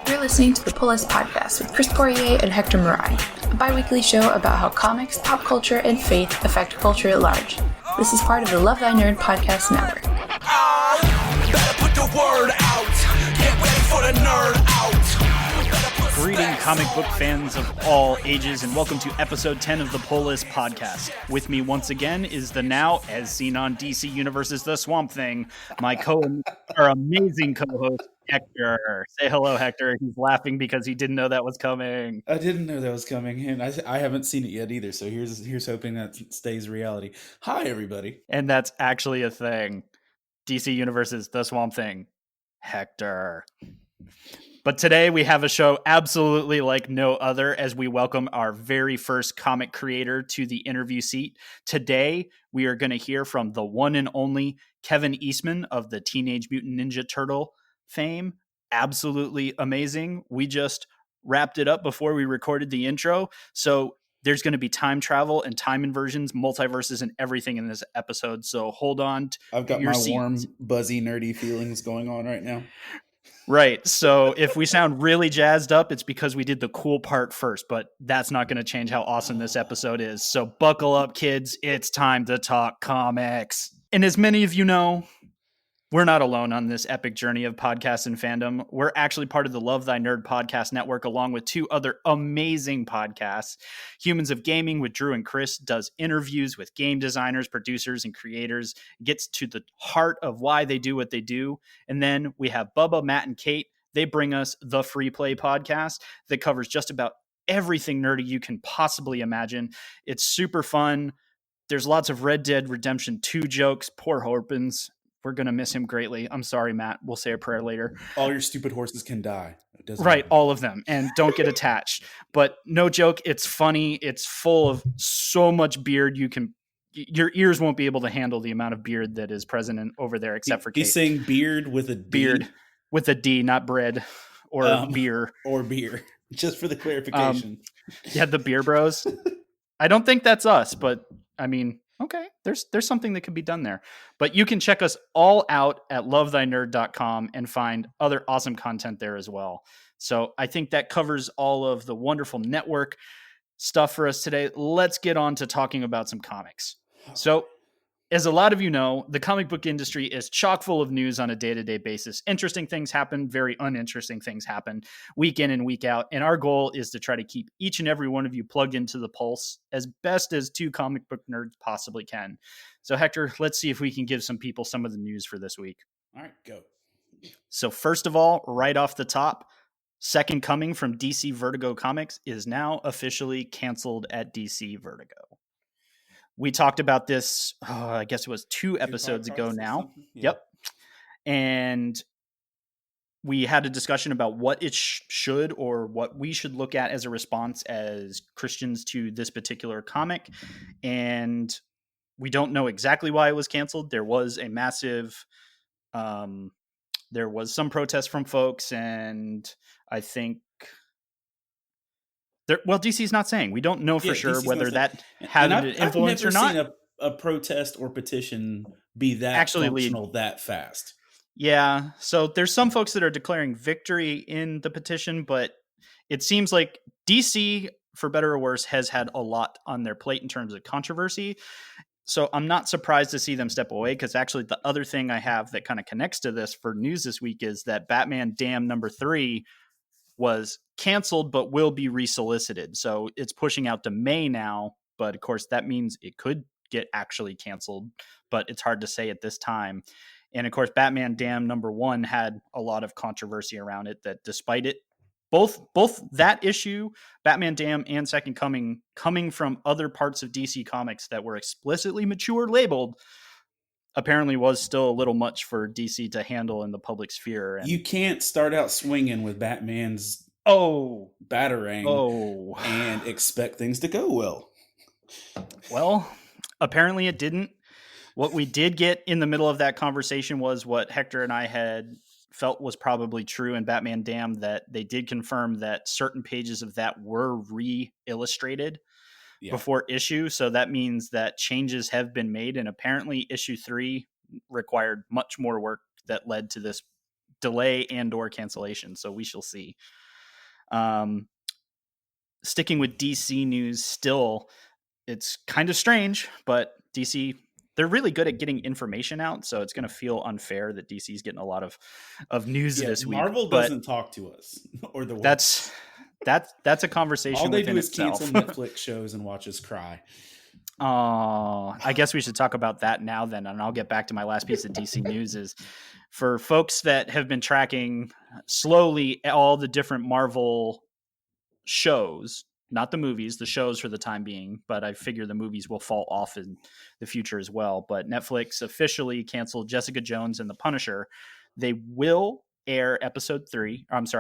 You're listening to the Pull List Podcast with Chris Poirier and Hector Murai, a bi-weekly show about how comics, pop culture, and faith affect culture at large. This is part of the Love Thy Nerd podcast network. Better put the word out. Get ready for the nerd out. Greeting comic book fans of all ages, and welcome to episode 10 of the Pull List Podcast. With me once again is the now, as seen on DC Universe's The Swamp Thing, my amazing co-host, Hector. Say hello, Hector. He's laughing because he didn't know that was coming. I didn't know that was coming, and I haven't seen it yet either, so here's hoping that stays reality. Hi, everybody. And that's actually a thing. DC Universe's The Swamp Thing, Hector. But today we have a show absolutely like no other as we welcome our very first comic creator to the interview seat. Today we are going to hear from the one and only Kevin Eastman of the Teenage Mutant Ninja Turtle fame. Absolutely amazing. We just wrapped it up before we recorded the intro. So there's going to be time travel and time inversions, multiverses, and everything in this episode. So hold on. I've got my warm, buzzy, nerdy feelings going on right now. Right. So if we sound really jazzed up, it's because we did the cool part first, but that's not going to change how awesome this episode is. So buckle up, kids. It's time to talk comics. And as many of you know, we're not alone on this epic journey of podcasts and fandom. We're actually part of the Love Thy Nerd podcast network, along with two other amazing podcasts. Humans of Gaming with Drew and Chris does interviews with game designers, producers, and creators, gets to the heart of why they do what they do. And then we have Bubba, Matt, and Kate. They bring us the Free Play podcast that covers just about everything nerdy you can possibly imagine. It's super fun. There's lots of Red Dead Redemption 2 jokes. Poor Horpins. We're going to miss him greatly. I'm sorry, Matt. We'll say a prayer later. All your stupid horses can die. Right, all of them. And don't get attached. But no joke, it's funny. It's full of so much beard. Your ears won't be able to handle the amount of beard that is present over there, except for Kate. He's saying beard with a D. Beard with a D, not bread or beer. Or beer, just for the clarification. Yeah, the beer bros. I don't think that's us, but I mean... Okay, there's something that could be done there. But you can check us all out at lovethynerd.com and find other awesome content there as well. So I think that covers all of the wonderful network stuff for us today. Let's get on to talking about some comics. So as a lot of you know, the comic book industry is chock full of news on a day-to-day basis. Interesting things happen, very uninteresting things happen week in and week out. And our goal is to try to keep each and every one of you plugged into the pulse as best as two comic book nerds possibly can. So Hector, let's see if we can give some people some of the news for this week. All right, go. So first of all, right off the top, Second Coming from DC Vertigo Comics is now officially canceled at DC Vertigo. We talked about this, I guess it was two episodes ago now. Yeah. Yep. And we had a discussion about what it should or what we should look at as a response as Christians to this particular comic. And we don't know exactly why it was canceled. There was a massive, there was some protest from folks, and I think DC's not saying. We don't know for sure DC's whether that had an influence or not. I've never seen a protest or petition be that actually functional that fast. Yeah, so there's some folks that are declaring victory in the petition, but it seems like DC, for better or worse, has had a lot on their plate in terms of controversy. So I'm not surprised to see them step away, because actually the other thing I have that kind of connects to this for news this week is that Batman Damn #3 was canceled, but will be resolicited. So it's pushing out to May now, but of course that means it could get actually canceled, but it's hard to say at this time. And of course, Batman Damn #1 had a lot of controversy around it, that despite it, both that issue, Batman Damn and Second coming from other parts of DC Comics that were explicitly mature labeled, apparently was still a little much for DC to handle in the public sphere. And you can't start out swinging with Batman's batarang and expect things to go well. Well, apparently it didn't. What we did get in the middle of that conversation was what Hector and I had felt was probably true in Batman Damn, that they did confirm that certain pages of that were re-illustrated before issue. So that means that changes have been made, and apparently issue 3 required much more work that led to this delay and or cancellation. So we shall see. Sticking with DC news still, it's kind of strange, but DC, they're really good at getting information out, so it's going to feel unfair that DC's getting a lot of news this week. Marvel but doesn't talk to us or the that's a conversation all they within do is itself. cancel Netflix shows and watch us cry. Oh, I guess we should talk about that now then, and I'll get back to my last piece of DC news. Is for folks that have been tracking slowly all the different Marvel shows, not the movies, the shows for the time being, but I figure the movies will fall off in the future as well. But Netflix officially canceled Jessica Jones and the Punisher. They will air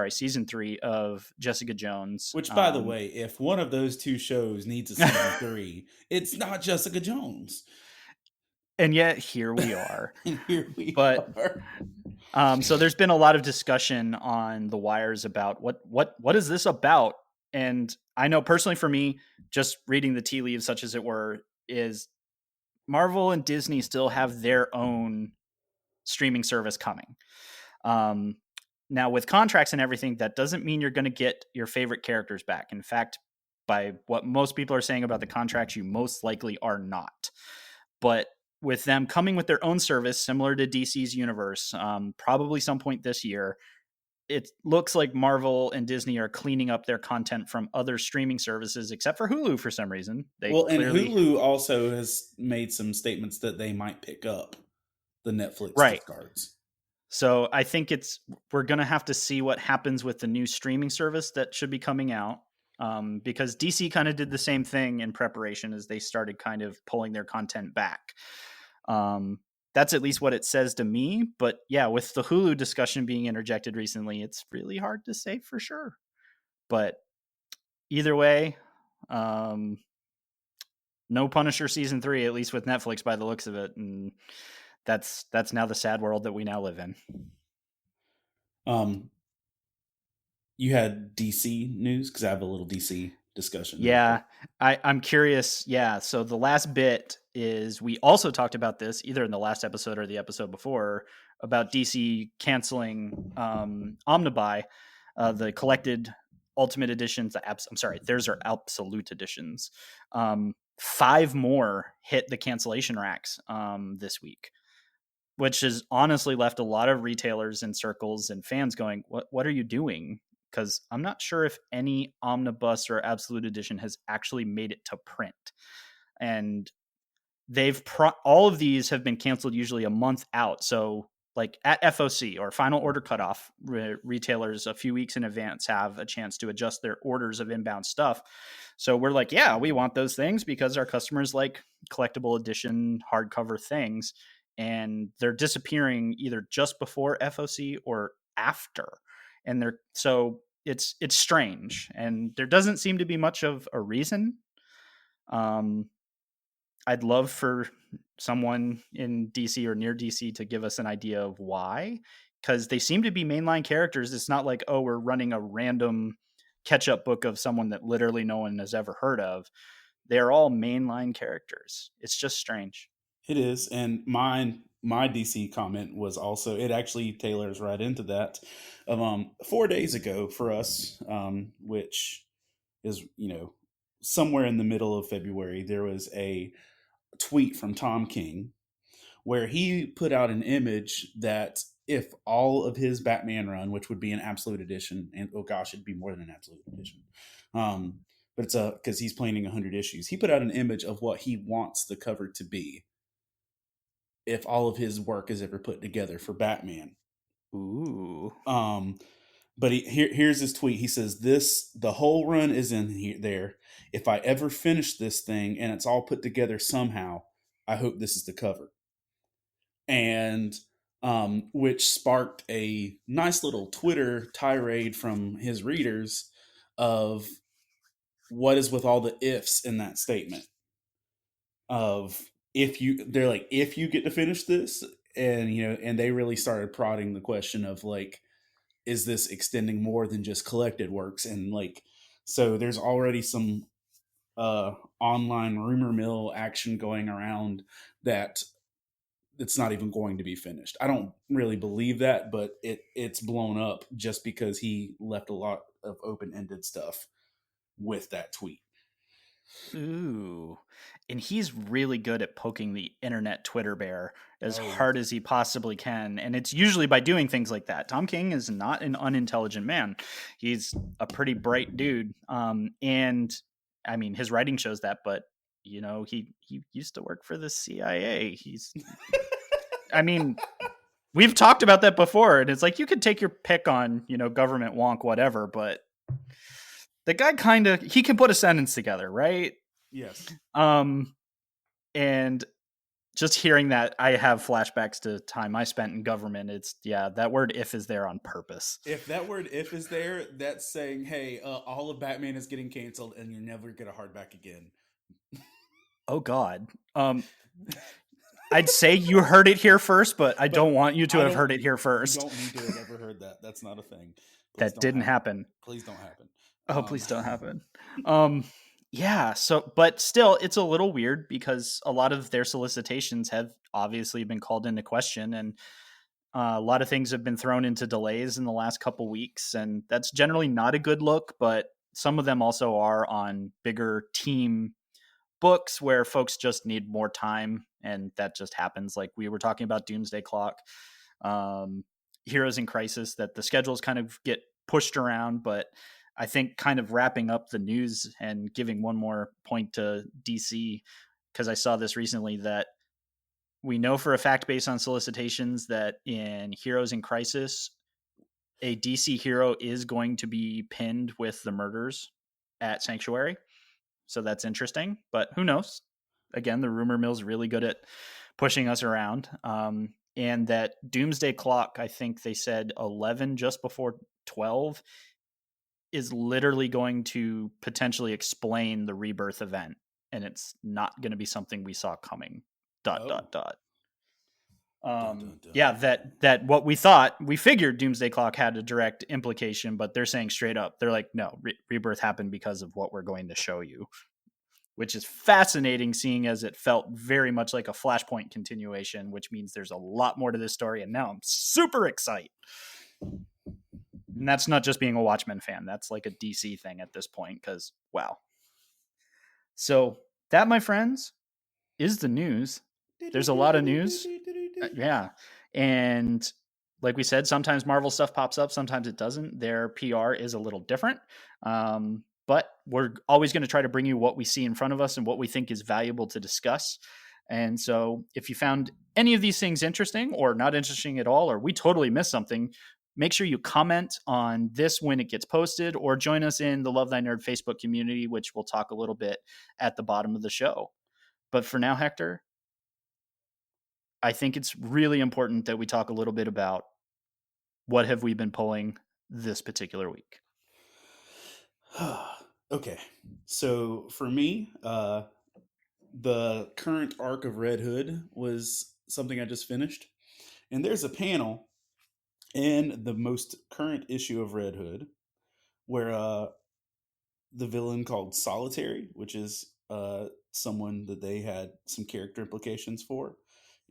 season 3 of Jessica Jones. Which, by the way, if one of those two shows needs a season 3, it's not Jessica Jones. And yet here we are. And here we are. So there's been a lot of discussion on the wires about what is this about? And I know personally for me, just reading the tea leaves, such as it were, is Marvel and Disney still have their own streaming service coming. Now with contracts and everything, that doesn't mean you're going to get your favorite characters back. In fact, by what most people are saying about the contracts, you most likely are not. But with them coming with their own service, similar to DC's universe, probably some point this year, it looks like Marvel and Disney are cleaning up their content from other streaming services, except for Hulu for some reason. And Hulu also has made some statements that they might pick up the Netflix discards. So I think we're going to have to see what happens with the new streaming service that should be coming out. Because DC kind of did the same thing in preparation as they started kind of pulling their content back. That's at least what it says to me. But yeah, with the Hulu discussion being interjected recently, it's really hard to say for sure. But either way, no Punisher season 3, at least with Netflix by the looks of it. And that's now the sad world that we now live in. You had DC news? Because I have a little DC discussion. Yeah, I'm curious. Yeah, so the last bit is we also talked about this either in the last episode or the episode before about DC canceling Omnibuy, the collected Ultimate Editions. Theirs are Absolute Editions. 5 more hit the cancellation racks this week, which has honestly left a lot of retailers and circles and fans going, what are you doing? Because I'm not sure if any Omnibus or Absolute Edition has actually made it to print. And all of these have been canceled usually a month out. So like at FOC or final order cutoff, retailers a few weeks in advance have a chance to adjust their orders of inbound stuff. So we're like, yeah, we want those things because our customers like collectible edition hardcover things. And they're disappearing either just before FOC or after. And it's strange, and there doesn't seem to be much of a reason. I'd love for someone in DC or near DC to give us an idea of why, because they seem to be mainline characters. It's not like, oh, we're running a random catch-up book of someone that literally no one has ever heard of. They're all mainline characters. It's just strange. It is, and my DC comment was also, it actually tailors right into that. 4 days ago for us, which is, somewhere in the middle of February, there was a tweet from Tom King where he put out an image that if all of his Batman run, which would be an Absolute Edition, and oh gosh, it'd be more than an Absolute Edition, but it's because he's planning 100 issues. He put out an image of what he wants the cover to be if all of his work is ever put together for Batman. Ooh. But here's his tweet. He says, the whole run is in there. If I ever finish this thing and it's all put together somehow, I hope this is the cover. And which sparked a nice little Twitter tirade from his readers of what is with all the ifs in that statement. Of they're like, if you get to finish this, and and they really started prodding the question of like, is this extending more than just collected works? And like, so there's already some online rumor mill action going around that it's not even going to be finished. I don't really believe that, but it's blown up just because he left a lot of open-ended stuff with that tweet. Ooh. And he's really good at poking the internet Twitter bear as Oh, hard as he possibly can. And it's usually by doing things like that. Tom King is not an unintelligent man. He's a pretty bright dude. And I mean, his writing shows that, but you know, he used to work for the CIA. I mean, we've talked about that before, and it's like you could take your pick on, you know, government wonk, whatever, but the guy he can put a sentence together, right? Yes. And just hearing that, I have flashbacks to time I spent in government. It's that word "if" is there on purpose. If that word "if" is there, that's saying, hey, all of Batman is getting canceled and you're never get a hardback again. Oh God. I'd say you heard it here first, but I don't want you to have heard it here first. You don't need to have ever heard that. That's not a thing. That didn't happen. Please don't happen. Oh, please don't happen. Yeah. So, but still, it's a little weird because a lot of their solicitations have obviously been called into question, and a lot of things have been thrown into delays in the last couple weeks, and that's generally not a good look. But some of them also are on bigger team books where folks just need more time, and that just happens. Like we were talking about Doomsday Clock, Heroes in Crisis, that the schedules kind of get pushed around. But I think kind of wrapping up the news and giving one more point to DC, because I saw this recently, that we know for a fact based on solicitations that in Heroes in Crisis, a DC hero is going to be pinned with the murders at Sanctuary. So that's interesting, but who knows? Again, the rumor mill's really good at pushing us around. And that Doomsday Clock, I think they said 11 just before 12, is literally going to potentially explain the Rebirth event. And it's not going to be something we saw coming. ... Yeah, that what we thought, we figured Doomsday Clock had a direct implication, but they're saying straight up, they're like, no, Rebirth happened because of what we're going to show you, which is fascinating, seeing as it felt very much like a Flashpoint continuation, which means there's a lot more to this story, and now I'm super excited. And that's not just being a Watchmen fan, that's like a DC thing at this point, because wow. So that, my friends, is the news. There's a lot of news. Yeah. And like we said, sometimes Marvel stuff pops up, sometimes it doesn't. Their PR is a little different. But we're always going to try to bring you what we see in front of us and what we think is valuable to discuss. And so if you found any of these things interesting or not interesting at all, or we totally missed something, make sure you comment on this when it gets posted, or join us in the Love Thy Nerd Facebook community, which we'll talk a little bit at the bottom of the show. But for now, Hector, I think it's really important that we talk a little bit about what have we been pulling this particular week. Okay. So for me, the current arc of Red Hood was something I just finished. And there's a panel in the most current issue of Red Hood where the villain called Solitary, which is someone that they had some character implications for,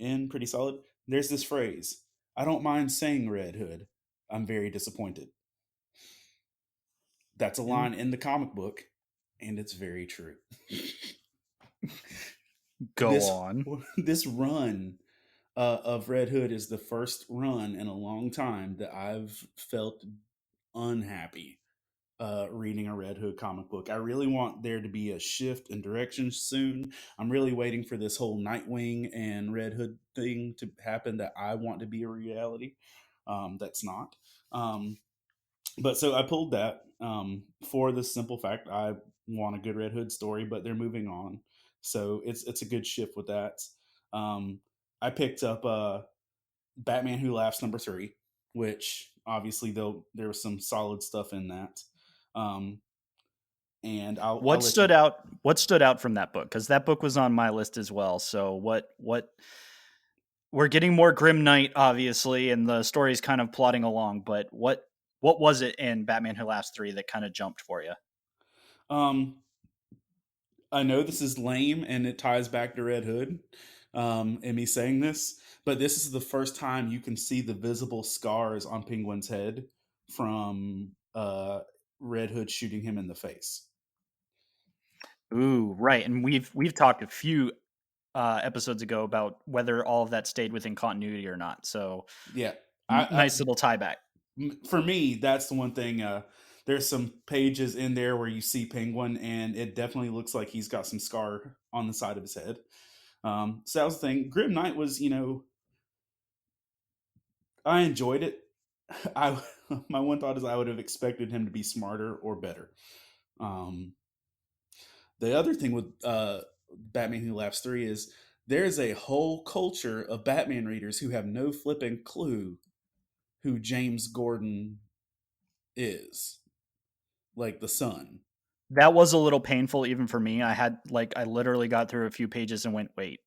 and pretty solid. There's this phrase: "I don't mind saying Red Hood. I'm very disappointed." That's a line in the comic book, and it's very true. Go on. This run of Red Hood is the first run in a long time that I've felt unhappy reading a Red Hood comic book. I really want there to be a shift in direction soon. I'm really waiting for this whole Nightwing and Red Hood thing to happen that I want to be a reality. That's not. But so I pulled that for the simple fact I want a good Red Hood story, but they're moving on. So it's a good shift with that. I picked up Batman Who Laughs #3, which obviously there was some solid stuff in that. And what stood out from that book? Because that book was on my list as well. So what we're getting more Grim Knight, obviously, and the story's kind of plodding along, but what was it in Batman Who Laughs 3 that kind of jumped for you? I know this is lame and it ties back to Red Hood, in me saying this, but this is the first time you can see the visible scars on Penguin's head from Red Hood shooting him in the face. Ooh, right. And we've talked a few episodes ago about whether all of that stayed within continuity or not. So Yeah, nice little tie back. for me, that's the one thing. There's some pages in there where you see Penguin, and it definitely looks like he's got some scar on the side of his head. So that was the thing. Grim Knight was, I enjoyed it. I My one thought is I would have expected him to be smarter or better. Um, the other thing with Batman Who Laughs 3 is there's a whole culture of Batman readers who have no flipping clue who James Gordon is, like the son. That was a little painful even for me. I literally got through a few pages and went, wait,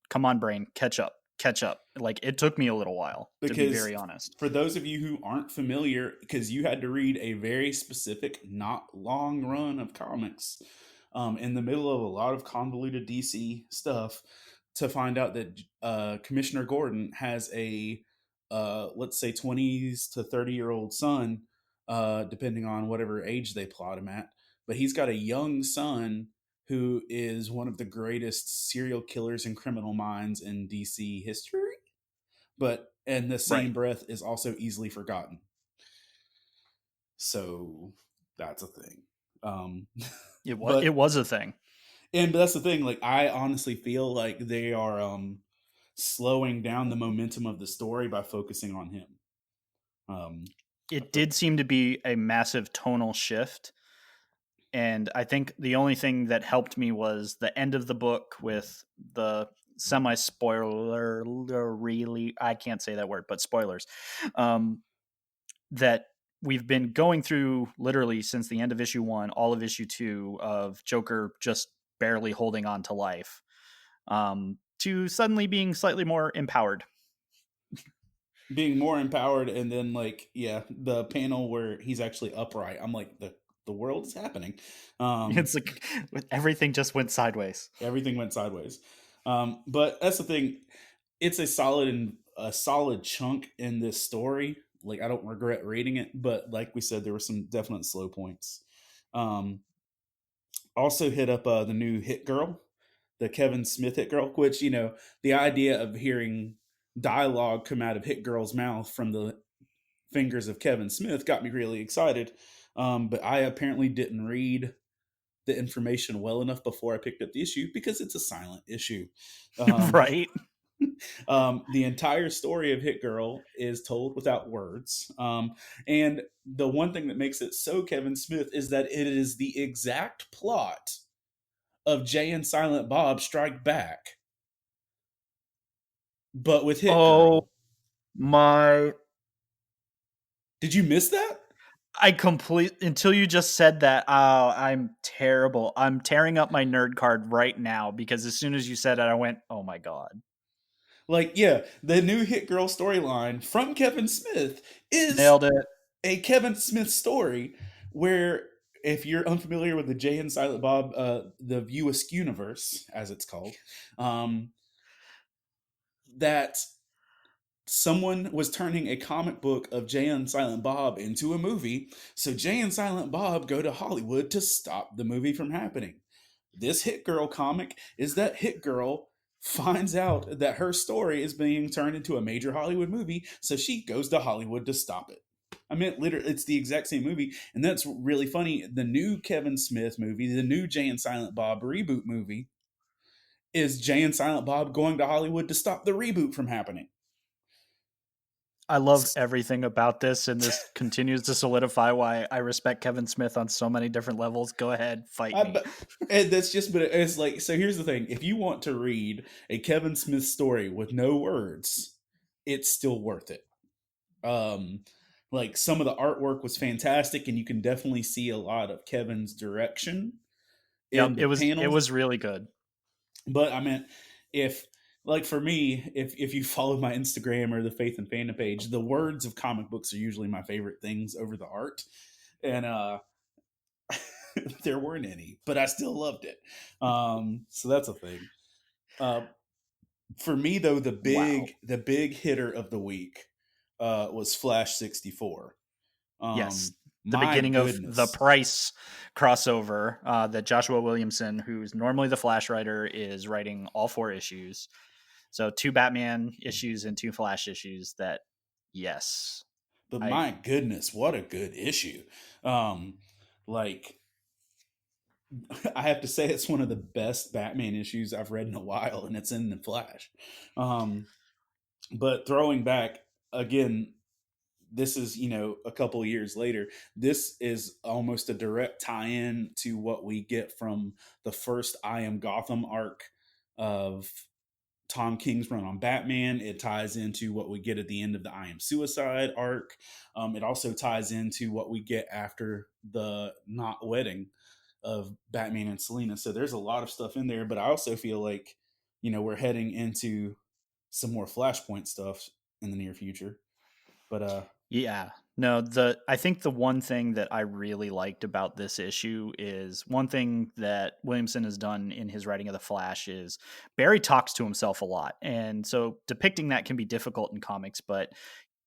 come on, brain, catch up, catch up. Like it took me a little while, to be Because very honest. for those of you who aren't familiar, because you had to read a very specific, not long run of comics in the middle of a lot of convoluted DC stuff to find out that Commissioner Gordon has a, let's say, 20s to 30-year-old son, depending on whatever age they plot him at. But he's got a young son who is one of the greatest serial killers and criminal minds in DC history, but in the Right. same breath is also easily forgotten. So that's a thing. Um, It but was a thing. that's the thing. Like I honestly feel like they are slowing down the momentum of the story by focusing on him. It did seem to be a massive tonal shift. And I think the only thing that helped me was the end of the book with the semi spoiler, really, I can't say that word, but spoilers. That we've been going through literally since the end of issue 1, all of issue 2, of Joker just barely holding on to life, to suddenly being slightly more empowered. Being more empowered, and then like the panel where he's actually upright. I'm like the world is happening. It's like everything just went sideways. Everything went sideways. But that's the thing. It's a solid chunk in this story. Like I don't regret reading it, but like we said, there were some definite slow points. Um, Also hit up the new Hit Girl, the Kevin Smith Hit Girl, which the idea of hearing dialogue come out of Hit Girl's mouth from the fingers of Kevin Smith got me really excited. But I apparently didn't read the information well enough before I picked up the issue because it's a silent issue. Right. The entire story of Hit Girl is told without words. And the one thing that makes it so Kevin Smith is that it is the exact plot of Jay and Silent Bob Strike Back, but with Hit Oh Girl. my. Did you miss that? Until you just said that, oh, I'm terrible. I'm tearing up my nerd card right now because as soon as you said it, I went, oh my God. Like, the new Hit Girl storyline from Kevin Smith is Nailed it. a Kevin Smith story where, if you're unfamiliar with the Jay and Silent Bob, the View Askew universe, as it's called, that someone was turning a comic book of Jay and Silent Bob into a movie. So Jay and Silent Bob go to Hollywood to stop the movie from happening. This Hit Girl comic is that Hit Girl finds out that her story is being turned into a major Hollywood movie, so she goes to Hollywood to stop it. I mean, literally, it's the exact same movie, and that's really funny. The new Kevin Smith movie, the new Jay and Silent Bob reboot movie, is Jay and Silent Bob going to Hollywood to stop the reboot from happening. I love everything about this, and this continues to solidify why I respect Kevin Smith on so many different levels. Go ahead, fight me. And but it's like, so here's the thing. If you want to read a Kevin Smith story with no words, it's still worth it. Like some of the artwork was fantastic, and you can definitely see a lot of Kevin's direction in the it panels. was really good. But I mean, if like for me, if you follow my Instagram or the Faith and Fandom page, the words of comic books are usually my favorite things over the art. And there weren't any, but I still loved it. So that's a thing. For me though, Wow. the big hitter of the week was Flash 64. Yes. The My beginning of the goodness. Price crossover that Joshua Williamson, who's normally the Flash writer, is writing all 4 issues. So 2 Batman issues and 2 Flash issues that, yes, But I, my goodness, what a good issue. Um, like I have to say it's one of the best Batman issues I've read in a while, and it's in the Flash. Um, but throwing back again, this is, a couple of years later. This is almost a direct tie-in to what we get from the first I Am Gotham arc of Tom King's run on Batman. It ties into what we get at the end of the I Am Suicide arc. It also ties into what we get after the not wedding of Batman and Selina. So there's a lot of stuff in there, but I also feel like, we're heading into some more Flashpoint stuff in the near future. But yeah. No, I think the one thing that I really liked about this issue is one thing that Williamson has done in his writing of the Flash is Barry talks to himself a lot. And so depicting that can be difficult in comics, but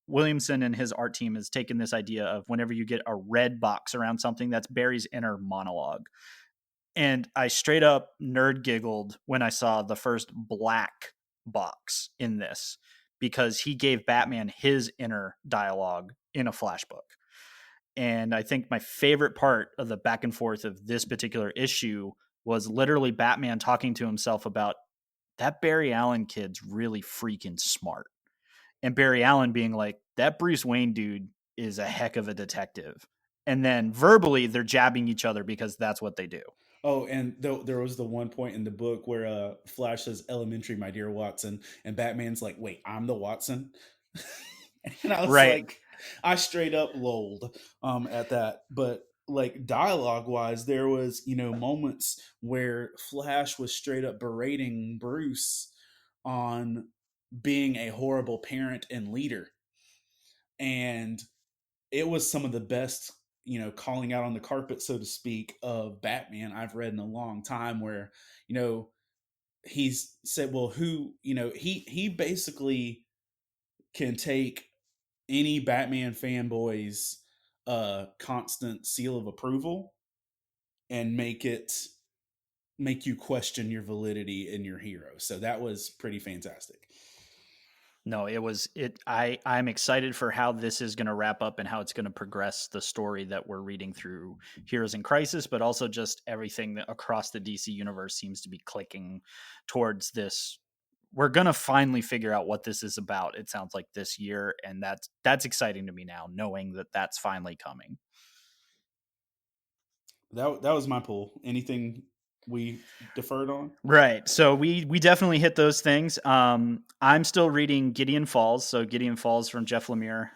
Williamson and his art team has taken this idea of whenever you get a red box around something, that's Barry's inner monologue. And I straight up nerd giggled when I saw the first black box in this because he gave Batman his inner dialogue in a Flash book. And I think my favorite part of the back and forth of this particular issue was literally Batman talking to himself about that Barry Allen kid's really freaking smart. And Barry Allen being like, that Bruce Wayne dude is a heck of a detective. And then verbally, they're jabbing each other because that's what they do. oh, and there was the one point in the book where Flash says, "Elementary, my dear Watson," and Batman's like, "Wait, I'm the Watson," and I was Right. like, I straight up lolled at that. But like dialogue wise, there was moments where Flash was straight up berating Bruce on being a horrible parent and leader, and it was some of the best, calling out on the carpet, so to speak, of Batman I've read in a long time. Where you know he's said, well, who, he basically can take any Batman fanboy's constant seal of approval and make you question your validity in your hero. So that was pretty fantastic. No, it was it. I'm excited for how this is going to wrap up and how it's going to progress the story that we're reading through Heroes in Crisis, but also just everything that across the DC universe seems to be clicking towards this. We're going to finally figure out what this is about. It sounds like this year, and that's exciting to me now, knowing that that's finally coming. That was my pull. Anything we deferred on? Right. So we definitely hit those things. I'm still reading Gideon Falls. So Gideon Falls from Jeff Lemire.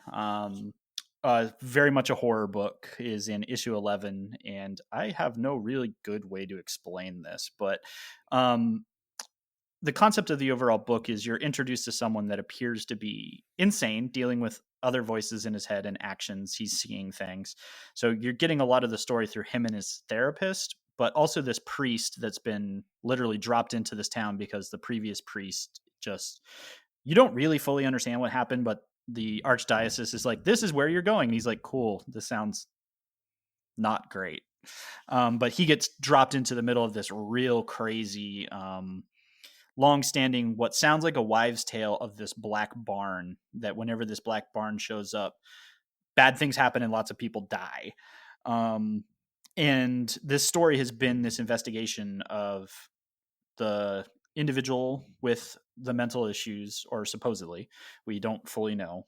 Very much a horror book, is in issue 11, and I have no really good way to explain this, but um, the concept of the overall book is you're introduced to someone that appears to be insane, dealing with other voices in his head and actions. He's seeing things. So you're getting a lot of the story through him and his therapist, but also this priest that's been literally dropped into this town because the previous priest just, you don't really fully understand what happened, but the archdiocese is like, this is where you're going. And he's like, cool, this sounds not great. But he gets dropped into the middle of this real crazy, long-standing, what sounds like a wives' tale of this black barn, that whenever this black barn shows up, bad things happen and lots of people die. And this story has been this investigation of the individual with the mental issues, or supposedly, we don't fully know,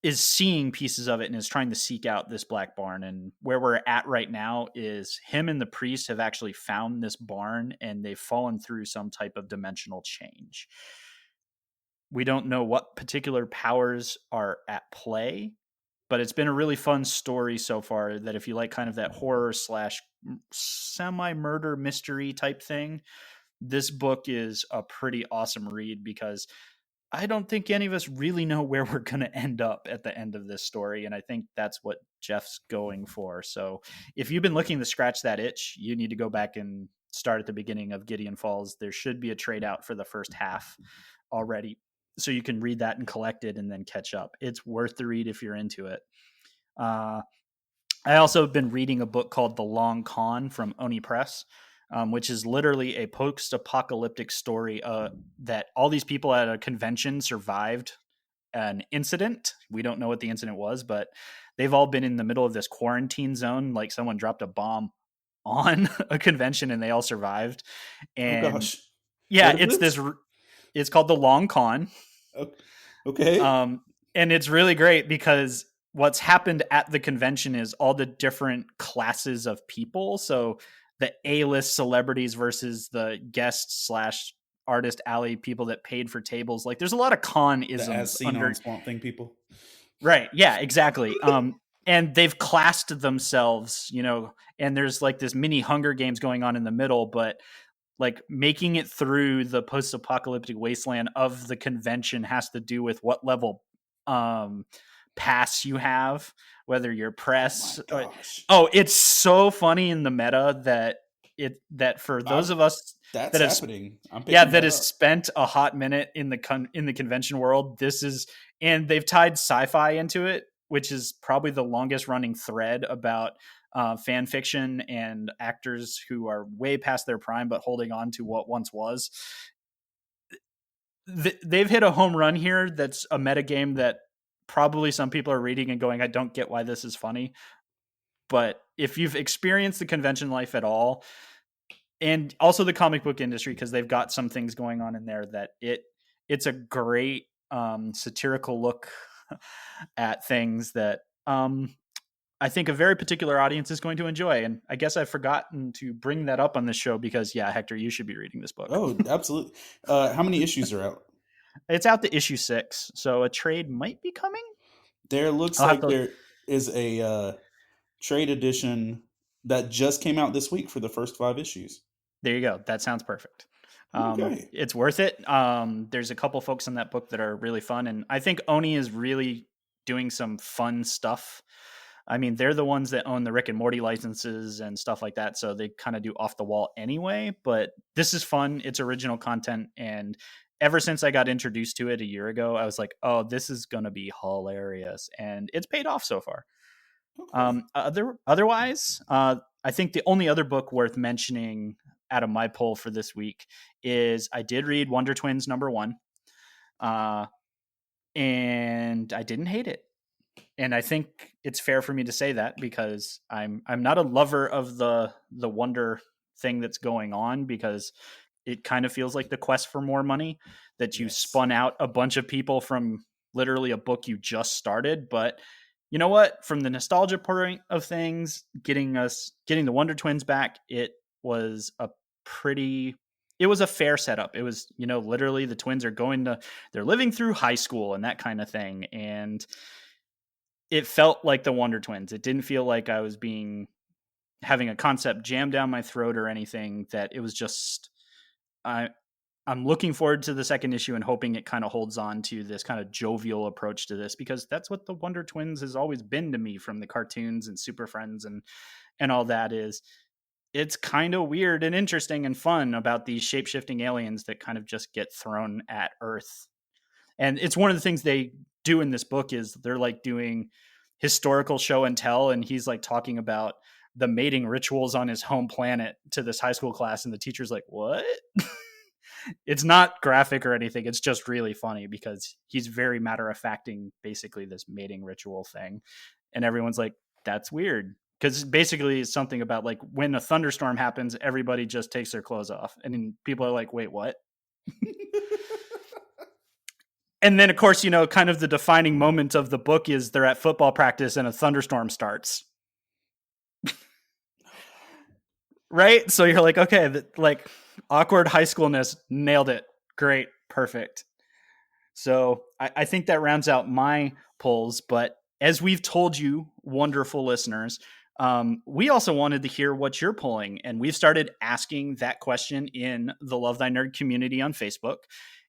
is seeing pieces of it and is trying to seek out this black barn. And where we're at right now is him and the priest have actually found this barn, and they've fallen through some type of dimensional change. We don't know what particular powers are at play, but it's been a really fun story so far, that if you like kind of that horror slash semi murder mystery type thing, this book is a pretty awesome read, because I don't think any of us really know where we're going to end up at the end of this story. And I think that's what Jeff's going for. So if you've been looking to scratch that itch, you need to go back and start at the beginning of Gideon Falls. There should be a trade out for the first half already, so you can read that and collect it and then catch up. It's worth the read if you're into it. I also have been reading a book called The Long Con from Oni Press, which is literally a post-apocalyptic story that all these people at a convention survived an incident. We don't know what the incident was, but they've all been in the middle of this quarantine zone. Like someone dropped a bomb on a convention and they all survived. And oh gosh. yeah, it's called The Long Con. Okay. And it's really great because what's happened at the convention is all the different classes of people. So the A-list celebrities versus the guest / artist alley people that paid for tables. Like there's a lot of con-isms as seen on Swamp Thing people. Right. Yeah, exactly. And they've classed themselves, and there's like this mini Hunger Games going on in the middle, but like making it through the post-apocalyptic wasteland of the convention has to do with what level pass you have, whether you're press. It's so funny in the meta that for those of us that's that happening. that has spent a hot minute in the convention world, this is, and they've tied sci-fi into it, which is probably the longest running thread about fan fiction and actors who are way past their prime but holding on to what once was. They've hit a home run here. That's a metagame that probably some people are reading and going, I don't get why this is funny. But if you've experienced the convention life at all, and also the comic book industry, because they've got some things going on in there that it's a great satirical look at things that I think a very particular audience is going to enjoy. And I guess I've forgotten to bring that up on this show because, yeah, Hector, you should be reading this book. Oh, absolutely. How many issues are out? It's out to issue 6, so a trade might be coming. There looks there is a trade edition that just came out this week for the first 5 issues. There you go. That sounds perfect. Okay. It's worth it. There's a couple folks in that book that are really fun, and I think Oni is really doing some fun stuff. I mean, they're the ones that own the Rick and Morty licenses and stuff like that, so they kind of do off the wall anyway, but this is fun. It's original content, and ever since I got introduced to it a year ago, I was like, oh, this is going to be hilarious, and it's paid off so far. Okay. Otherwise, I think the only other book worth mentioning out of my poll for this week is I did read Wonder Twins #1, and I didn't hate it. And I think it's fair for me to say that because I'm not a lover of the Wonder thing that's going on, because it kind of feels like the quest for more money that you spun out a bunch of people from literally a book you just started. But you know what? From the nostalgia point of things, getting the Wonder Twins back, it was a fair setup. It was, literally the twins are they're living through high school and that kind of thing. And it felt like the Wonder Twins. It didn't feel like I was having a concept jammed down my throat or anything. That it was just, I'm looking forward to the second issue and hoping it kind of holds on to this kind of jovial approach to this, because that's what the Wonder Twins has always been to me from the cartoons and Super Friends and all that. Is it's kind of weird and interesting and fun about these shape-shifting aliens that kind of just get thrown at Earth. And it's one of the things they do in this book is they're like doing historical show and tell. And he's like talking about the mating rituals on his home planet to this high school class. And the teacher's like, what? It's not graphic or anything. It's just really funny because he's very matter-of-facting basically this mating ritual thing. And everyone's like, that's weird. Because basically it's something about like when a thunderstorm happens, everybody just takes their clothes off. And then people are like, wait, what? And then, of course, kind of the defining moment of the book is they're at football practice and a thunderstorm starts. Right? So you're like, okay, like awkward high schoolness, nailed it. Great. Perfect. So I think that rounds out my polls. But as we've told you, wonderful listeners, we also wanted to hear what you're polling. And we've started asking that question in the Love Thy Nerd community on Facebook.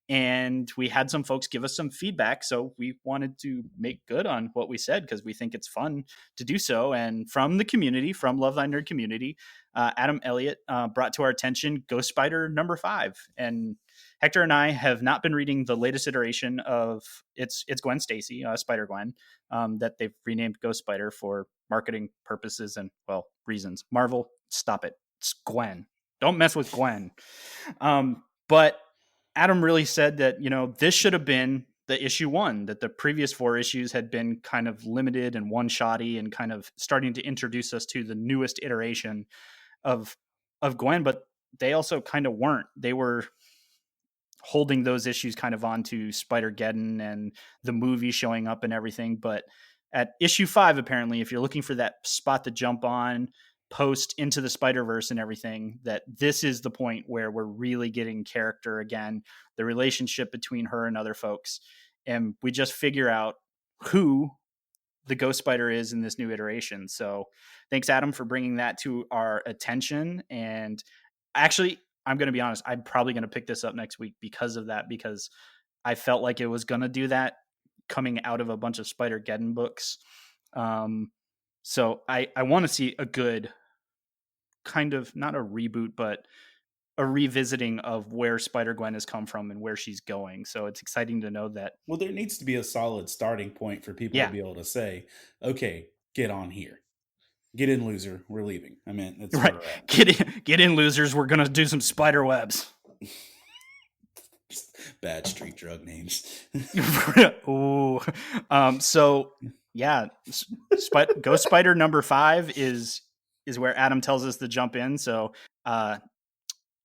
And we had some folks give us some feedback. So we wanted to make good on what we said because we think it's fun to do so. And from the community, from Love Thy Nerd community, Adam Elliott brought to our attention Ghost Spider #5. And Hector and I have not been reading the latest iteration of it's Gwen Stacy, Spider Gwen, that they've renamed Ghost Spider for marketing purposes and, well, reasons. Marvel, stop it. It's Gwen. Don't mess with Gwen. But Adam really said that, this should have been the issue 1, that the previous 4 issues had been kind of limited and one-shotty and kind of starting to introduce us to the newest iteration of Gwen, but they also kind of weren't. They were holding those issues kind of onto Spider-Geddon and the movie showing up and everything. But at issue 5, apparently, if you're looking for that spot to jump on, post Into the Spider-Verse and everything, that this is the point where we're really getting character again, the relationship between her and other folks. And we just figure out who the Ghost Spider is in this new iteration. So thanks, Adam, for bringing that to our attention. And actually, I'm going to be honest, I'm probably going to pick this up next week because of that, because I felt like it was going to do that coming out of a bunch of Spider-Geddon books. So I want to see a good kind of, not a reboot, but a revisiting of where Spider-Gwen has come from and where she's going. So it's exciting to know that. Well, there needs to be a solid starting point for people to be able to say, okay, get on here. Get in, loser. We're leaving. I mean, that's right. Where we're at. Get in, losers. We're going to do some spider webs. Bad street drug names. Ooh. So yeah, Ghost Spider #5 is where Adam tells us to jump in. So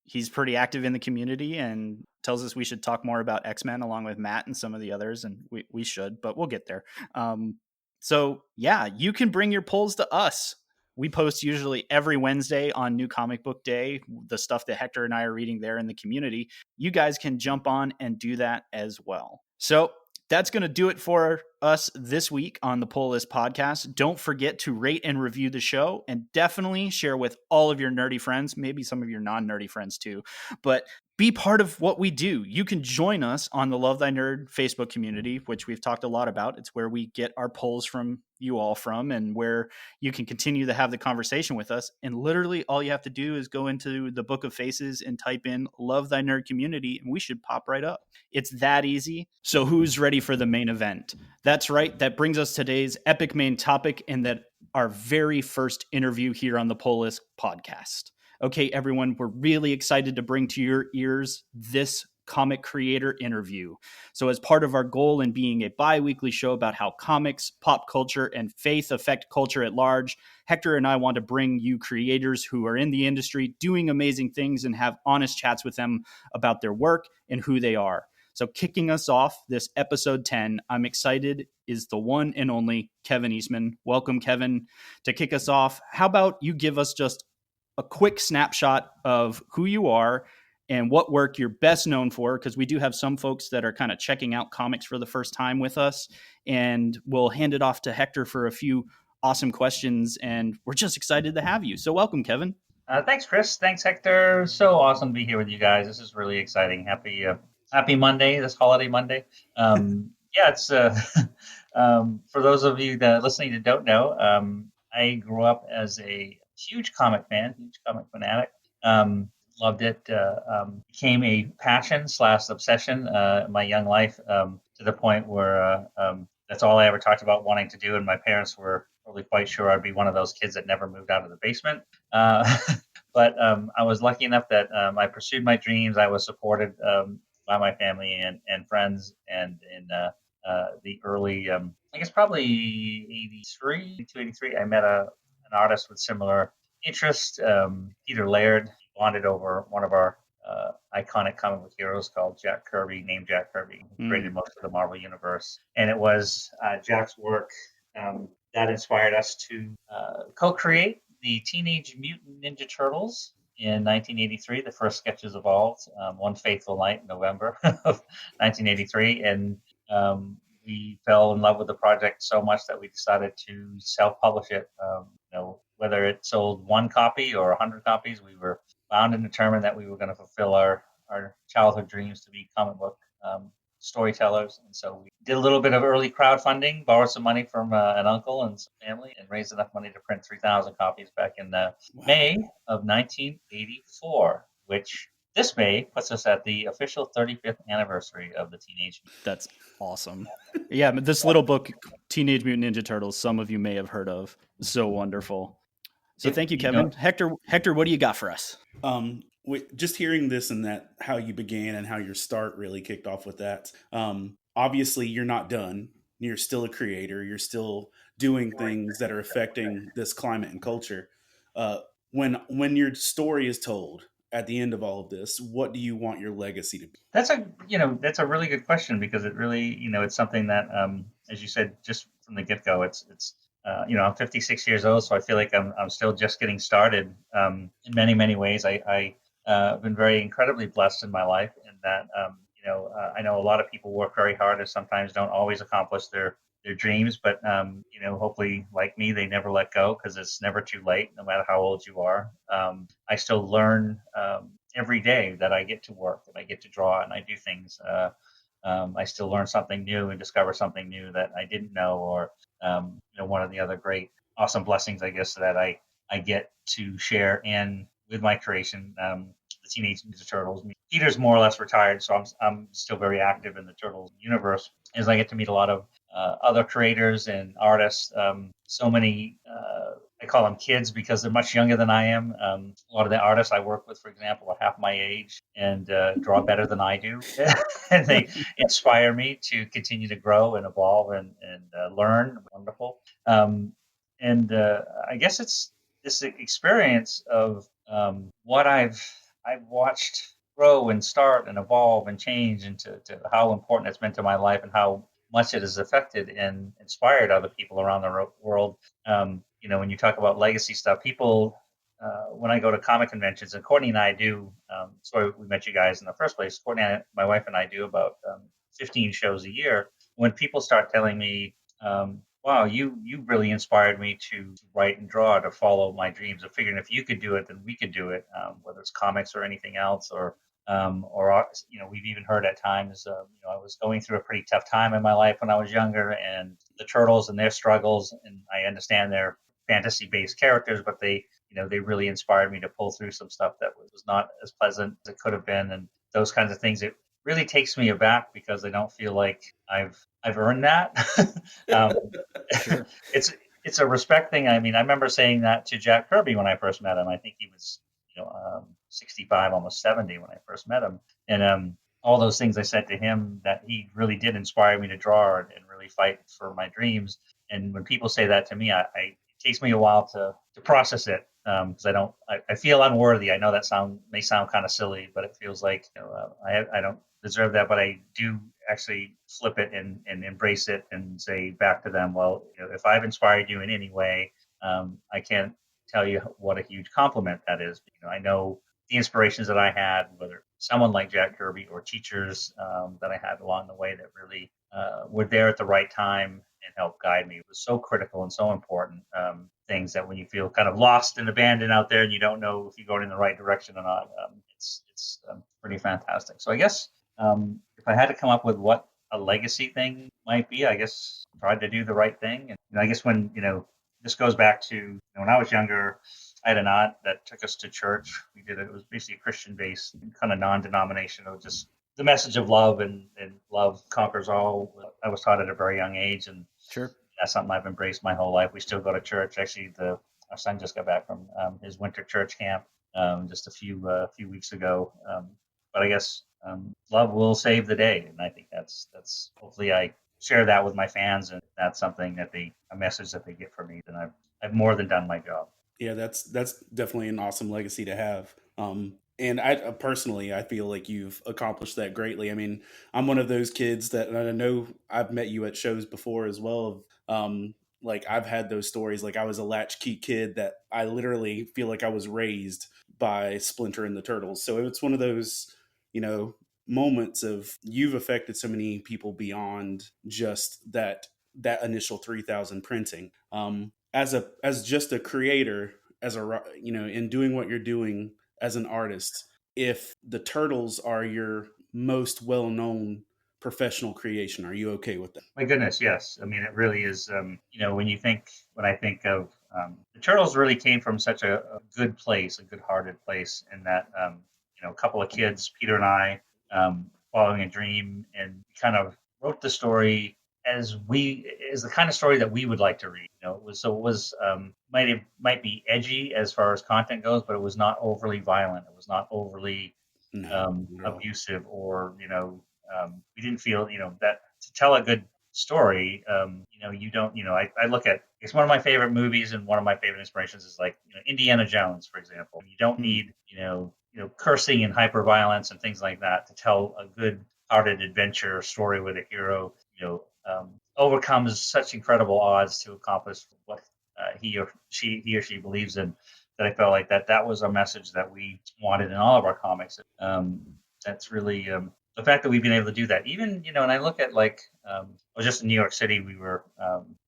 he's pretty active in the community and tells us we should talk more about X-Men along with Matt and some of the others, and we should, but we'll get there. So yeah, you can bring your polls to us. We post usually every Wednesday on New Comic Book Day, the stuff that Hector and I are reading there in the community. You guys can jump on and do that as well. So that's going to do it for us this week on the Pull List Podcast. Don't forget to rate and review the show, and definitely share with all of your nerdy friends, maybe some of your non-nerdy friends too, but be part of what we do. You can join us on the Love Thy Nerd Facebook community, which we've talked a lot about. It's where we get our polls from you all from, and where you can continue to have the conversation with us. And literally all you have to do is go into the Book of Faces and type in Love Thy Nerd Community, and we should pop right up. It's that easy. So who's ready for the main event? That's right. That brings us today's epic main topic, and that our very first interview here on the Pull List Podcast. Okay, everyone, we're really excited to bring to your ears this comic creator interview. So as part of our goal in being a bi-weekly show about how comics, pop culture, and faith affect culture at large, Hector and I want to bring you creators who are in the industry doing amazing things and have honest chats with them about their work and who they are. So kicking us off this episode 10, I'm excited, is the one and only Kevin Eastman. Welcome, Kevin. To kick us off, how about you give us just a quick snapshot of who you are and what work you're best known for, because we do have some folks that are kind of checking out comics for the first time with us, and we'll hand it off to Hector for a few awesome questions, and we're just excited to have you. So welcome, Kevin. Thanks, Chris. Thanks, Hector. So awesome to be here with you guys. This is really exciting. Happy Monday, this holiday Monday. Yeah, it's for those of you that listening that don't know, I grew up as a huge comic fan, huge comic fanatic. Loved it. Became a passion / obsession in my young life, to the point where that's all I ever talked about wanting to do. And my parents were really quite sure I'd be one of those kids that never moved out of the basement. But I was lucky enough that I pursued my dreams. I was supported by my family and friends. And in the early, I guess probably 83, I met an artist with similar interest, Peter Laird. Bonded over one of our iconic comic book heroes called Jack Kirby, named Jack Kirby, who created most of the Marvel Universe. And it was Jack's work that inspired us to co-create the Teenage Mutant Ninja Turtles in 1983. The first sketches evolved one fateful night in November of 1983. And we fell in love with the project so much that we decided to self-publish it. Whether it sold one copy or 100 copies, we were bound and determined that we were going to fulfill our childhood dreams to be comic book storytellers. And so we did a little bit of early crowdfunding, borrowed some money from an uncle and some family, and raised enough money to print 3,000 copies back in May of 1984, which this May puts us at the official 35th anniversary of the Teenage Mutant. That's awesome. Yeah, but this little book, Teenage Mutant Ninja Turtles, some of you may have heard of. So wonderful. So thank you, Kevin. Hector, what do you got for us? Just hearing this and that, how you began and how your start really kicked off with that. Obviously, you're not done. You're still a creator. You're still doing things that are affecting this climate and culture. When your story is told at the end of all of this, what do you want your legacy to be? That's a really good question, because it really, it's something that, as you said, just from the get go, it's I'm 56 years old, so I feel like I'm still just getting started. In many, many ways, I've been very incredibly blessed in my life, in that I know a lot of people work very hard and sometimes don't always accomplish their dreams, but hopefully, like me, they never let go, because it's never too late, no matter how old you are. I still learn every day that I get to work, that I get to draw, and I do things. I still learn something new and discover something new that I didn't know, or one of the other great, awesome blessings, I guess, that I get to share in with my creation, the Teenage Ninja Turtles. Peter's more or less retired, so I'm still very active in the Turtles universe, as I get to meet a lot of other creators and artists. So many, I call them kids because they're much younger than I am. A lot of the artists I work with, for example, are half my age and draw better than I do. And they inspire me to continue to grow and evolve and learn. Wonderful. And I guess it's this experience of what I've watched grow and start and evolve and change into to how important it's been to my life, and how much it has affected and inspired other people around the world. When you talk about legacy stuff, people, when I go to comic conventions, and Courtney and I do, so we met you guys in the first place. Courtney, my wife, and I do about 15 shows a year. When people start telling me, wow, you really inspired me to write and draw, to follow my dreams of figuring if you could do it, then we could do it, whether it's comics or anything else, or we've even heard at times, I was going through a pretty tough time in my life when I was younger, and the Turtles and their struggles, and I understand they're fantasy-based characters, but they really inspired me to pull through some stuff that was not as pleasant as it could have been, and those kinds of things. It really takes me aback, because I don't feel like I've earned that. Sure. It's a respect thing. I mean, I remember saying that to Jack Kirby when I first met him. I think he was 65, almost 70 when I first met him, and all those things I said to him, that he really did inspire me to draw and really fight for my dreams. And when people say that to me, it takes me a while to process it, because I feel unworthy. I know that may sound kind of silly, but it feels like I don't deserve that, but I do actually flip it and embrace it and say back to them, well, if I've inspired you in any way, I can't tell you what a huge compliment that is. I know the inspirations that I had, whether someone like Jack Kirby or teachers that I had along the way, that really were there at the right time and helped guide me. It was so critical and so important. Things that when you feel kind of lost and abandoned out there, and you don't know if you're going in the right direction or not, it's pretty fantastic. So I guess if I had to come up with what a legacy thing might be, I guess tried to do the right thing. And I guess when this goes back to when I was younger, I had an aunt that took us to church. It was basically a Christian-based, kind of non-denominational, just the message of love, and love conquers all. I was taught at a very young age, and Sure. that's something I've embraced my whole life. We still go to church. Actually, our son just got back from his winter church camp just a few weeks ago. But I guess love will save the day, and I think that's hopefully I share that with my fans, and that's something that a message that they get from me. Then I've more than done my job. Yeah, that's definitely an awesome legacy to have. And I personally, I feel like you've accomplished that greatly. I mean, I'm one of those kids that, and I know I've met you at shows before as well. Like I've had those stories. Like I was a latchkey kid that I literally feel like I was raised by Splinter and the Turtles. So it's one of those, moments of you've affected so many people beyond just that initial 3,000 printing. As just a creator, in doing what you're doing as an artist, if the Turtles are your most well-known professional creation. Are you okay with that? My goodness, yes. I mean, it really is. When I think of the Turtles, really came from such a good place, a good-hearted place, in that a couple of kids, Peter and I, following a dream, and kind of wrote the story as the kind of story that we would like to read. Might be edgy as far as content goes, but it was not overly violent. It was not overly No, not at all. abusive, or we didn't feel that to tell a good story. You don't. I look at, it's one of my favorite movies, and one of my favorite inspirations is like Indiana Jones, for example. You don't need cursing and hyper violence and things like that to tell a good hearted adventure story with a hero overcomes such incredible odds to accomplish what he or she believes in, that I felt like that was a message that we wanted in all of our comics. That's really the fact that we've been able to do that. Even and I look at I was just in New York City. We were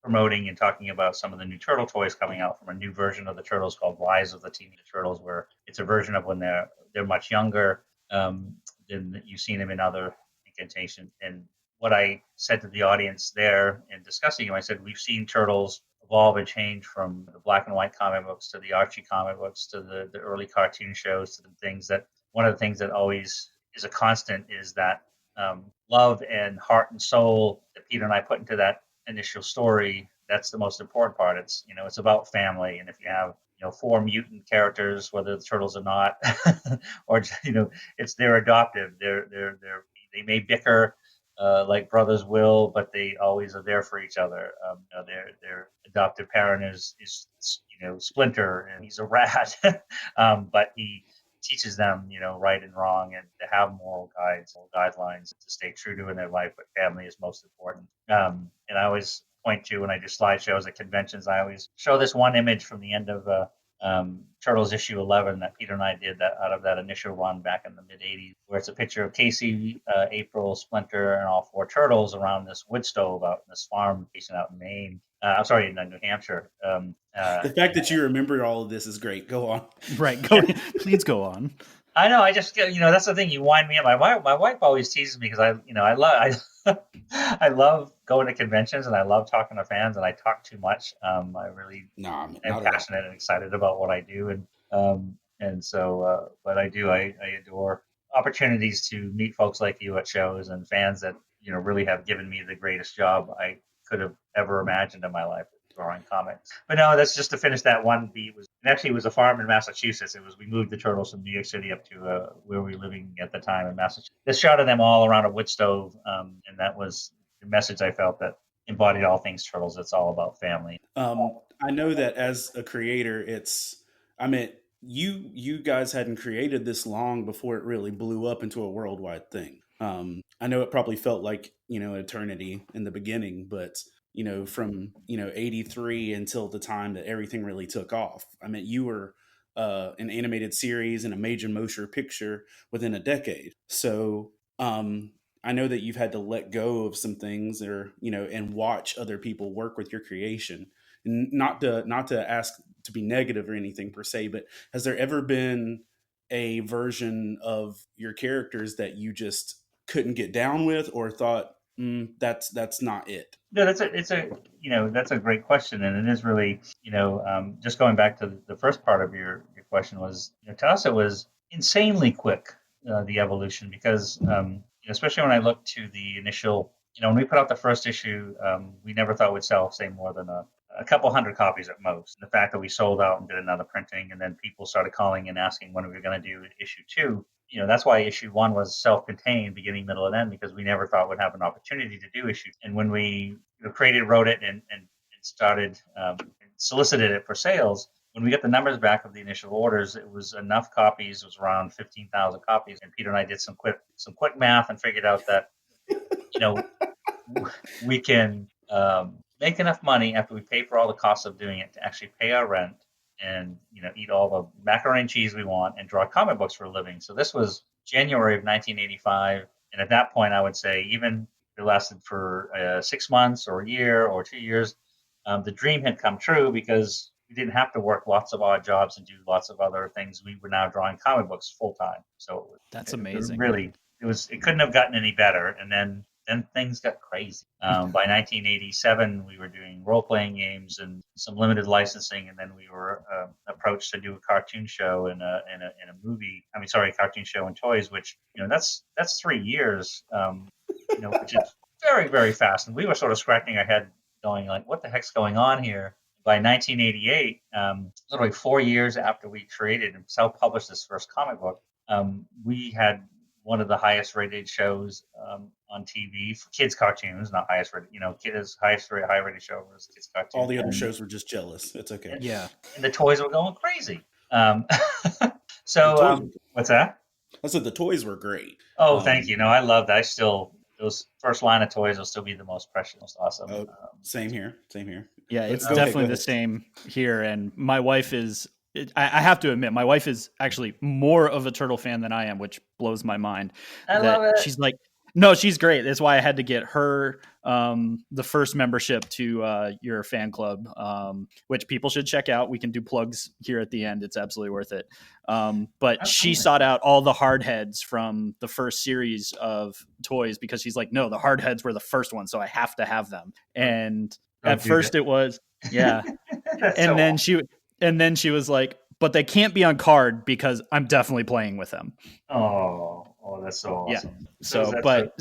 promoting and talking about some of the new Turtle toys coming out from a new version of the Turtles called Rise of the Teenage Turtles, where it's a version of when they're much younger than you've seen them in other incantations. And what I said to the audience there in discussing them, I said, we've seen Turtles evolve and change from the black and white comic books to the Archie comic books to the early cartoon shows, to the things that one of the things that always is a constant is that love and heart and soul that Peter and I put into that initial story. That's the most important part. It's about family, and if you have four mutant characters, whether the Turtles are not, or it's they're adoptive. They may bicker like brothers will, but they always are there for each other. Their adoptive parent is Splinter, and he's a rat, but he teaches them right and wrong, and to have moral guidelines to stay true to in their life. But family is most important. And I always point to, when I do slideshows at conventions, I always show this one image from the end of Turtles issue 11 that Peter and I did that out of that initial run back in the mid 80s, where it's a picture of Casey, April, Splinter, and all four Turtles around this wood stove out in this farm station out in Maine. I'm sorry, in New Hampshire. The fact that you remember all of this is great. Go on. Right. Please go on. I know. I just that's the thing. You wind me up. My wife always teases me because I love going to conventions, and I love talking to fans, and I talk too much. I really am passionate and excited about what I do, and so but I do. I adore opportunities to meet folks like you at shows, and fans that really have given me the greatest job I could have ever imagined in my life, drawing comics. But no, that's just to finish that one beat. It was a farm in Massachusetts. We moved the Turtles from New York City up to where we were living at the time in Massachusetts. This shot of them all around a wood stove, and that was the message I felt that embodied all things Turtles. It's all about family. I know that as a creator, you guys hadn't created this long before it really blew up into a worldwide thing. I know it probably felt like eternity in the beginning, but from 83 until the time that everything really took off. I mean, you were an animated series and a major motion picture within a decade. So I know that you've had to let go of some things, or and watch other people work with your creation. And not to ask to be negative or anything per se, but has there ever been a version of your characters that you just couldn't get down with, or thought that's not it? No, that's a great question, and it is really just going back to the first part of your question was to us it was insanely quick, the evolution, because especially when I look to the initial when we put out the first issue, we never thought we'd sell, say, more than a couple hundred copies at most. And the fact that we sold out and did another printing, and then people started calling and asking when we were going to do issue 2. That's why issue 1 was self-contained, beginning, middle, and end, because we never thought we'd have an opportunity to do issue. And when we created, wrote it, and started solicited it for sales, when we got the numbers back of the initial orders, it was enough copies. It was around 15,000 copies. And Peter and I did some quick math and figured out that we can make enough money after we pay for all the costs of doing it to actually pay our rent, and eat all the macaroni and cheese we want, and draw comic books for a living. So this was January of 1985, and at that point, I would say, even if it lasted for 6 months or a year or 2 years, the dream had come true, because we didn't have to work lots of odd jobs and do lots of other things. We were now drawing comic books full time. So that's amazing. It couldn't have gotten any better. And then then things got crazy. By 1987, we were doing role-playing games and some limited licensing, and then we were approached to do a cartoon show and a movie. I mean, sorry, cartoon show and toys, which that's 3 years, which is very, very fast. And we were sort of scratching our head, going like, "What the heck's going on here?" By 1988, literally 4 years after we created and self-published this first comic book, we had one of the highest rated shows on TV for kids cartoons, not highest rated, kids high rated show was kids cartoons. All the other shows were just jealous. It's okay. And the toys were going crazy. So what's that? I said the toys were great. Oh, thank you. No, I love that. Those first line of toys will still be the most precious, most awesome. Same here. Yeah, it's definitely the same here. And my wife is, I have to admit, my wife is actually more of a turtle fan than I am, which blows my mind. I love it. She's like, no, she's great. That's why I had to get her the first membership to your fan club, which people should check out. We can do plugs here at the end. It's absolutely worth it. But she sought out all the hard heads from the first series of toys because she's like, no, the hard heads were the first one, so I have to have them. And at first it was, yeah. And then she was like, but they can't be on card because I'm definitely playing with them. Oh, that's so awesome. Yeah. But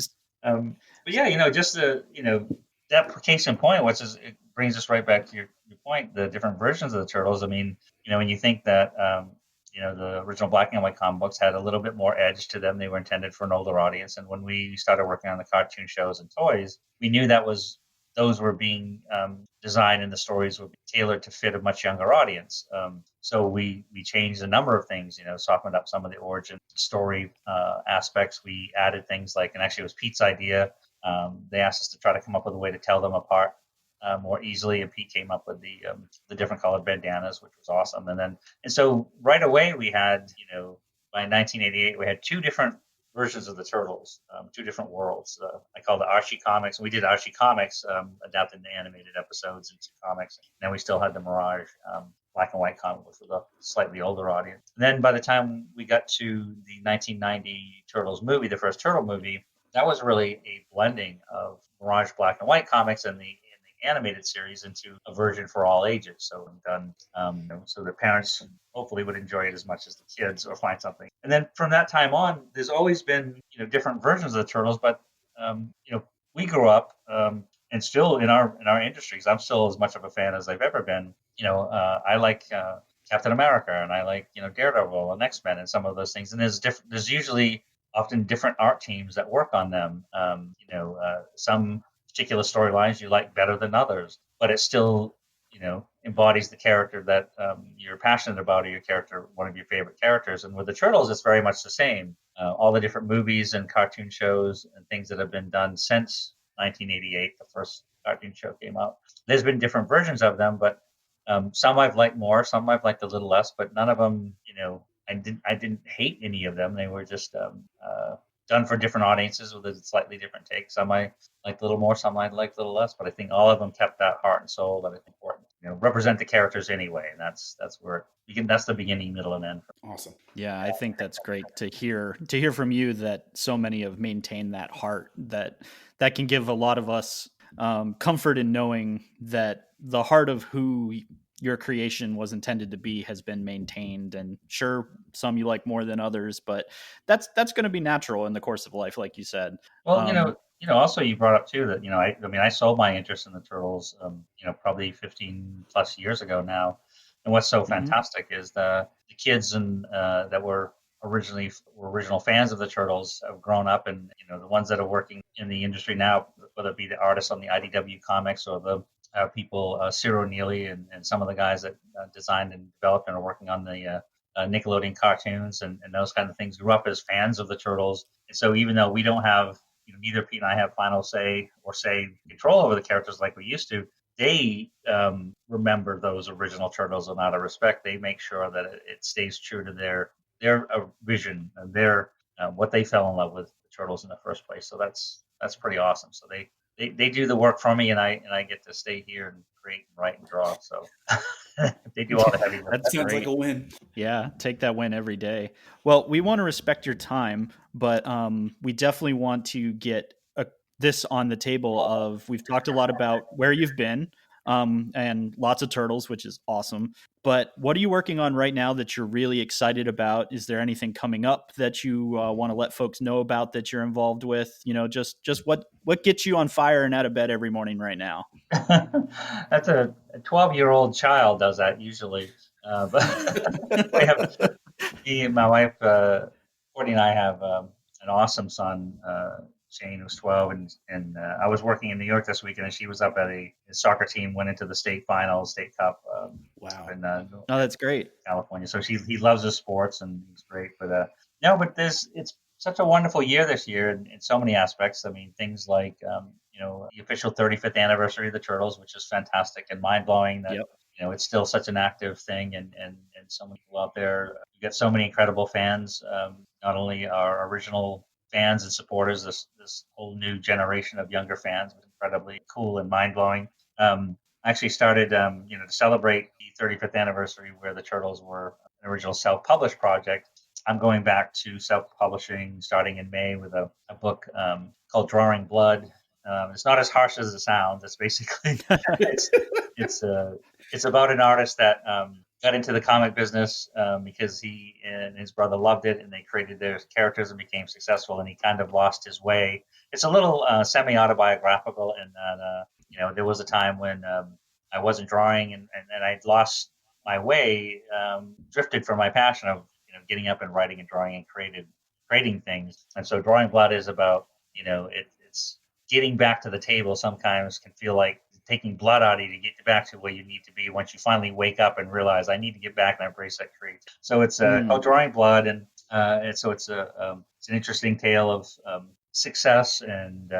yeah, just that case in point, which is, it brings us right back to your point, the different versions of the Turtles. I mean, when you think that, the original black and white comic books had a little bit more edge to them, they were intended for an older audience. And when we started working on the cartoon shows and toys, we knew those were being designed and the stories would be tailored to fit a much younger audience. So we changed a number of things, softened up some of the origin story aspects. We added things like, and actually it was Pete's idea. They asked us to try to come up with a way to tell them apart more easily, and Pete came up with the different colored bandanas, which was awesome. And so right away we had, by 1988, we had 2 different versions of the Turtles, 2 different worlds. I call it Archie Comics. And we did Archie Comics, adapted the animated episodes into comics. And then we still had the Mirage black and white comic book for the slightly older audience. And then by the time we got to the 1990 Turtles movie, the first Turtle movie, that was really a blending of Mirage black and white comics and the animated series into a version for all ages. So done, so the parents hopefully would enjoy it as much as the kids, or find something. And then from that time on, there's always been different versions of the Turtles. But we grew up, and still in our industries, I'm still as much of a fan as I've ever been. I like Captain America, and I like Daredevil and X-Men and some of those things. And there's usually often different art teams that work on them. Some particular storylines you like better than others, but it still, embodies the character that you're passionate about, or one of your favorite characters. And with the Turtles, it's very much the same. All the different movies and cartoon shows and things that have been done since 1988, the first cartoon show came out. There's been different versions of them, but some I've liked more, some I've liked a little less, but none of them, I didn't hate any of them. They were just done for different audiences with a slightly different take. Some I liked a little more, some I liked a little less, but I think all of them kept that heart and soul that I think important. Represent the characters anyway, and that's where that's the beginning, middle, and end. Awesome. Yeah, I think that's great to hear from you that so many have maintained that heart that can give a lot of us comfort in knowing that the heart of who your creation was intended to be has been maintained. And sure, some you like more than others, but that's going to be natural in the course of life, like you said. Well, also you brought up too that I sold my interest in the Turtles, probably 15 plus years ago now. And what's so fantastic is the kids and that were original fans of the Turtles have grown up, and the ones that are working in the industry now, whether it be the artists on the IDW comics or the people, Ciro Neely and some of the guys that designed and developed and are working on the Nickelodeon cartoons and those kind of things, grew up as fans of the Turtles. And so even though we don't have, neither Pete and I have final say or control over the characters like we used to, they remember those original Turtles, and out of respect, they make sure that it stays true to their vision and their what they fell in love with the Turtles in the first place. So that's pretty awesome. So they do the work for me, and I get to stay here and create and write and draw. So they do all the heavy work. That sounds like a win. Yeah, take that win every day. Well, we want to respect your time, but we definitely want to get this on the table of, we've talked a lot about where you've been, and lots of turtles, which is awesome. But what are you working on right now that you're really excited about? Is there anything coming up that you want to let folks know about that you're involved with? Just what gets you on fire and out of bed every morning right now? That's a 12-year-old child does that usually. But we have me and my wife, Courtney, and I have an awesome son, Shane, who's 12, and I was working in New York this weekend, and she was up at a soccer team, went into the state finals, state cup, Wow. in Oh, that's great. California. So he loves his sports, and he's great. But no, but it's such a wonderful year this year in so many aspects. I mean, things like the official 35th anniversary of the Turtles, which is fantastic and mind blowing. That Yep. it's still such an active thing, and so many people out there. You get so many incredible fans. Not only our original fans and supporters, this whole new generation of younger fans was incredibly cool and mind blowing. I actually started, to celebrate the 35th anniversary, where the Turtles were an original self-published project. I'm going back to self-publishing starting in May with a book called Drawing Blood. It's not as harsh as it sounds. It's basically it's it's it's about an artist that got into the comic business because he and his brother loved it, and they created their characters and became successful, and he kind of lost his way. It's a little semi-autobiographical, and there was a time when I wasn't drawing, and I'd lost my way, drifted from my passion of getting up and writing and drawing and creating things. And so Drawing Blood is about it's getting back to the table. Sometimes can feel like taking blood out of you to get back to where you need to be once you finally wake up and realize I need to get back and embrace that creativity. So it's called Drawing Blood, and so it's an interesting tale of success and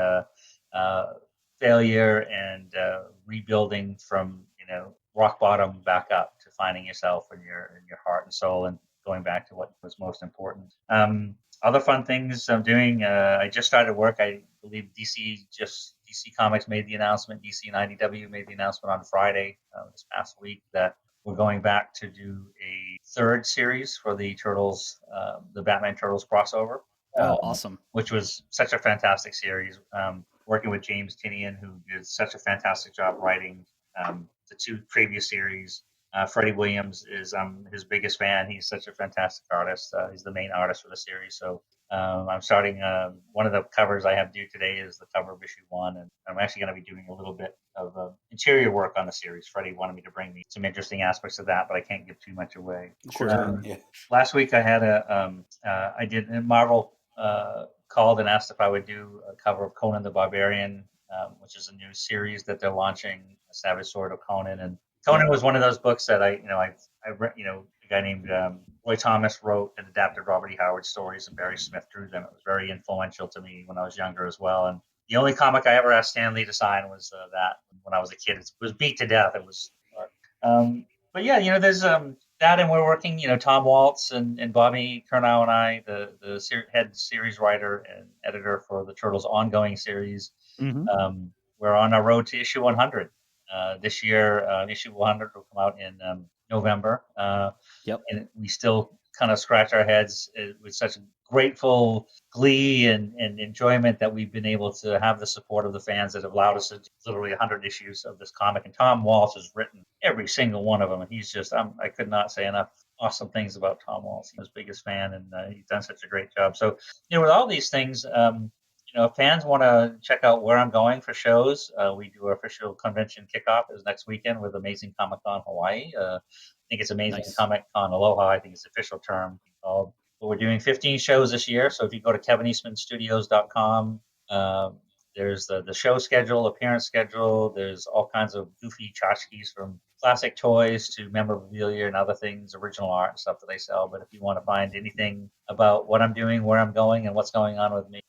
failure and rebuilding from rock bottom back up to finding yourself and your heart and soul and going back to what was most important. Other fun things I'm doing. I just started work. I believe DC Comics made the announcement. DC and IDW made the announcement on Friday this past week that we're going back to do a third series for the Turtles, the Batman Turtles crossover. Oh, awesome! Which was such a fantastic series. Working with James Tinian, who did such a fantastic job writing the two previous series. Freddie Williams is his biggest fan. He's such a fantastic artist. He's the main artist for the series. So I'm starting. One of the covers I have due today is the cover of issue 1, and I'm actually going to be doing a little bit of interior work on the series. Freddie wanted me to bring me some interesting aspects of that, but I can't give too much away. Sure. Yeah. Last week I had I did Marvel called and asked if I would do a cover of Conan the Barbarian, which is a new series that they're launching, A Savage Sword of Conan. And Conan was one of those books that I read, a guy named Roy Thomas wrote and adapted Robert E. Howard stories, and Barry Smith drew them. It was very influential to me when I was younger as well. And the only comic I ever asked Stan Lee to sign was that when I was a kid. It was beat to death. It was, but yeah, there's that, and we're working. Tom Waltz and Bobby Curnow and I, the head series writer and editor for the Turtles ongoing series. Mm-hmm. We're on our road to issue 100. This year, issue 100 will come out in November. Yep. And we still kind of scratch our heads with such grateful glee and enjoyment that we've been able to have the support of the fans that have allowed us to do literally 100 issues of this comic. And Tom Waltz has written every single one of them. And he's just, I could not say enough awesome things about Tom Waltz. He's his biggest fan, and he's done such a great job. So, with all these things, if fans want to check out where I'm going for shows, we do our official convention kickoff is next weekend with Amazing Comic Con Hawaii. I think it's Amazing Nice. Comic Con Aloha, I think it's the official term called. But we're doing 15 shows this year. So if you go to KevinEastmanStudios.com, there's the show schedule, appearance schedule. There's all kinds of goofy tchotchkes from classic toys to memorabilia and other things, original art and stuff that they sell. But if you want to find anything about what I'm doing, where I'm going, and what's going on with me,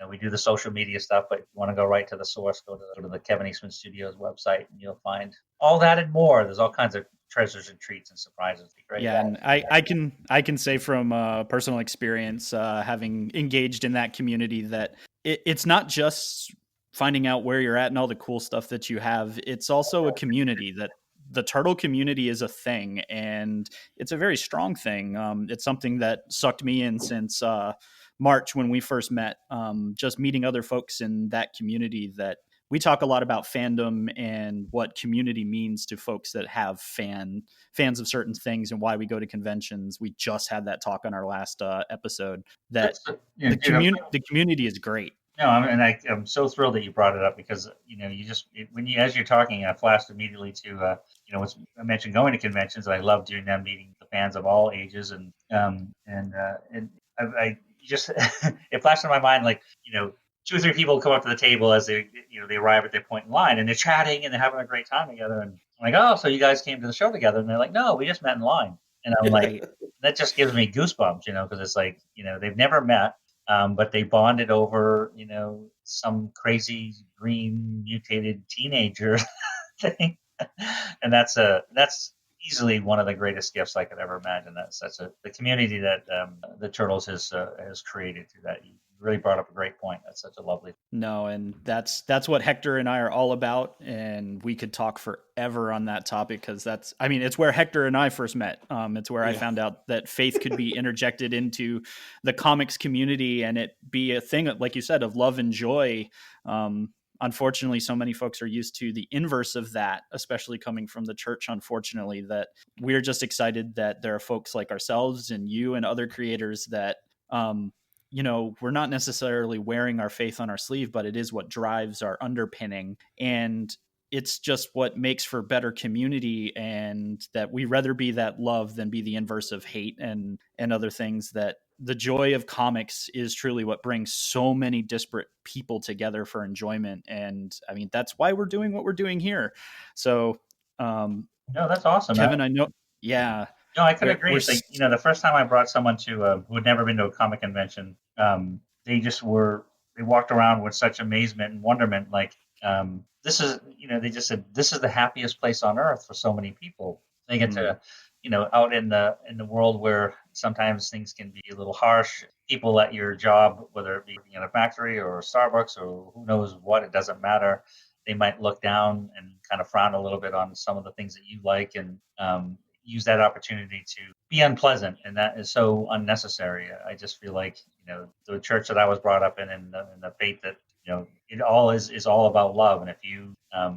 we do the social media stuff. But if you want to go right to the source, go to the Kevin Eastman Studios website, and you'll find all that and more. There's all kinds of treasures and treats and surprises. Great. Yeah, and I can say from personal experience, having engaged in that community, that it's not just finding out where you're at and all the cool stuff that you have. It's also a community. That the turtle community is a thing, and it's a very strong thing. It's something that sucked me in since March when we first met, just meeting other folks in that community, that we talk a lot about fandom and what community means to folks that have fans of certain things and why we go to conventions. We just had that talk on our last episode, that Yeah, dude, the community is great. no, I'm so thrilled that you brought it up because as you're talking, I flashed immediately to I mentioned going to conventions. I love doing them, meeting the fans of all ages, and I just it flashed in my mind like two or three people come up to the table as they arrive at their point in line, and they're chatting and they're having a great time together, and I'm like, oh, so you guys came to the show together? And they're like, no, we just met in line, and I'm like, Right. that just gives me goosebumps, because it's like they've never met. But they bonded over, some crazy green mutated teenager thing, and that's easily one of the greatest gifts I could ever imagine. That's the community that the Turtles has created through that. You really brought up a great point. That's such a lovely. No, and that's what Hector and I are all about, and we could talk forever on that topic, because it's where Hector and I first met. It's where I found out that faith could be interjected into the comics community and it be a thing, like you said, of love and joy. Unfortunately, so many folks are used to the inverse of that, especially coming from the church, unfortunately, that we're just excited that there are folks like ourselves and you and other creators that we're not necessarily wearing our faith on our sleeve, but it is what drives our underpinning. And it's just what makes for better community, and that we rather be that love than be the inverse of hate and other things. That the joy of comics is truly what brings so many disparate people together for enjoyment. And that's why we're doing what we're doing here. So, No, that's awesome, Kevin, I know. Yeah. No, I could agree. It's like, the first time I brought someone to who had never been to a comic convention, they walked around with such amazement and wonderment. Like, this is, they just said, this is the happiest place on earth for so many people. They get to, out in the world where sometimes things can be a little harsh. People at your job, whether it be in a factory or Starbucks or who knows what, it doesn't matter. They might look down and kind of frown a little bit on some of the things that you like, and use that opportunity to be unpleasant, and that is so unnecessary. I just feel like the church that I was brought up in, and the faith that it all is all about love, and if you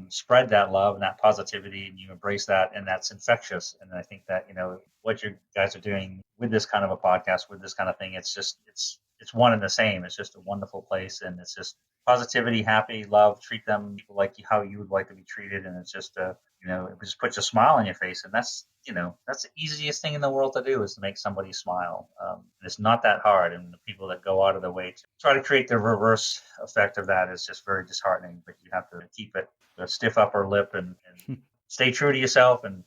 spread that love and that positivity, and you embrace that, and that's infectious. And I think that what you guys are doing with this kind of a podcast, with this kind of thing, it's one and the same. It's just a wonderful place, and it's just positivity, happy, love, treat them like how you would like to be treated, and it's just it just puts a smile on your face, and that's the easiest thing in the world to do, is to make somebody smile. And it's not that hard, and the people that go out of their way to try to create the reverse effect of that is just very disheartening. But you have to keep it a stiff upper lip, and stay true to yourself, and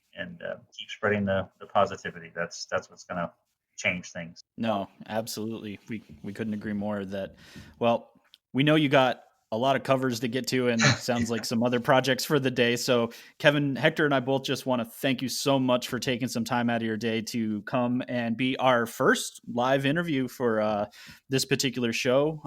keep spreading the positivity. That's what's going to change things. No, absolutely. We couldn't agree more. We know you got a lot of covers to get to, and sounds like some other projects for the day. So Kevin, Hector, and I both just want to thank you so much for taking some time out of your day to come and be our first live interview for this particular show.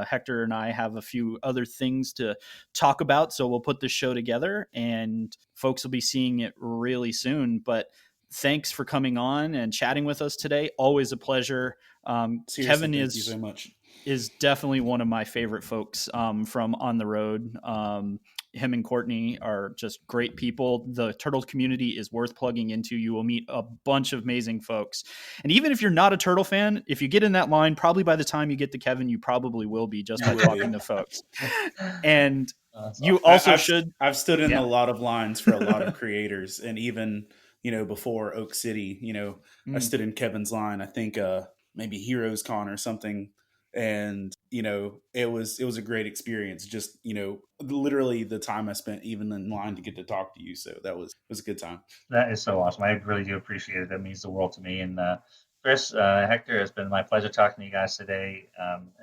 Hector and I have a few other things to talk about, so we'll put this show together, and folks will be seeing it really soon. But thanks for coming on and chatting with us today. Always a pleasure. Kevin Thank you so much. Is definitely one of my favorite folks from On the Road. Him and Courtney are just great people. The Turtle community is worth plugging into. You will meet a bunch of amazing folks. And even if you're not a Turtle fan, if you get in that line, probably by the time you get to Kevin, you probably will be, just by talking to folks. And you also I've stood in a lot of lines for a lot of creators, and even before Oak City, I stood in Kevin's line. I think maybe Heroes Con or something, and it was a great experience. Just literally the time I spent even in line to get to talk to you. So it was a good time. That is so awesome. I really do appreciate it. That means the world to me. And Chris, Hector, it's been my pleasure talking to you guys today.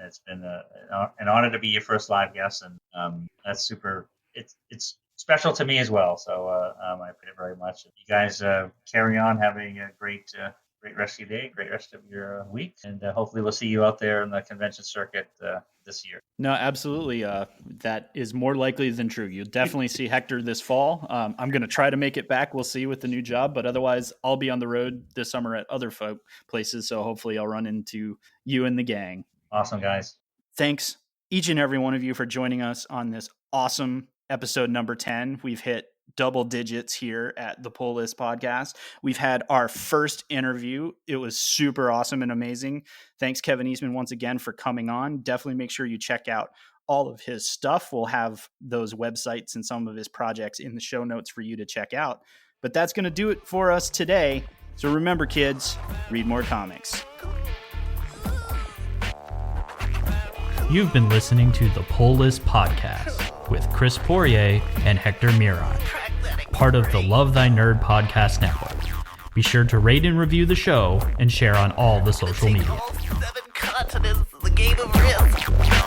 It's been an honor to be your first live guest, and that's super. It's special to me as well. So I appreciate it very much. You guys carry on having a great rest of your day, great rest of your week, and hopefully we'll see you out there in the convention circuit this year. No, absolutely. That is more likely than true. You'll definitely see Hector this fall. I'm going to try to make it back. We'll see with the new job, but otherwise I'll be on the road this summer at other places. So hopefully I'll run into you and the gang. Awesome, guys. Thanks each and every one of you for joining us on this awesome episode number 10. We've hit double digits here at the Pull List Podcast. We've had our first interview. It was super awesome and amazing. Thanks, Kevin Eastman, once again for coming on. Definitely make sure you check out all of his stuff. We'll have those websites and some of his projects in the show notes for you to check out. But that's going to do it for us today. So remember, kids, read more comics. You've been listening to the Pull List Podcast with Chris Poirier and Hector Miron, part of the Love Thy Nerd Podcast Network. Be sure to rate and review the show and share on all the social media. 7 continents is a game of risk.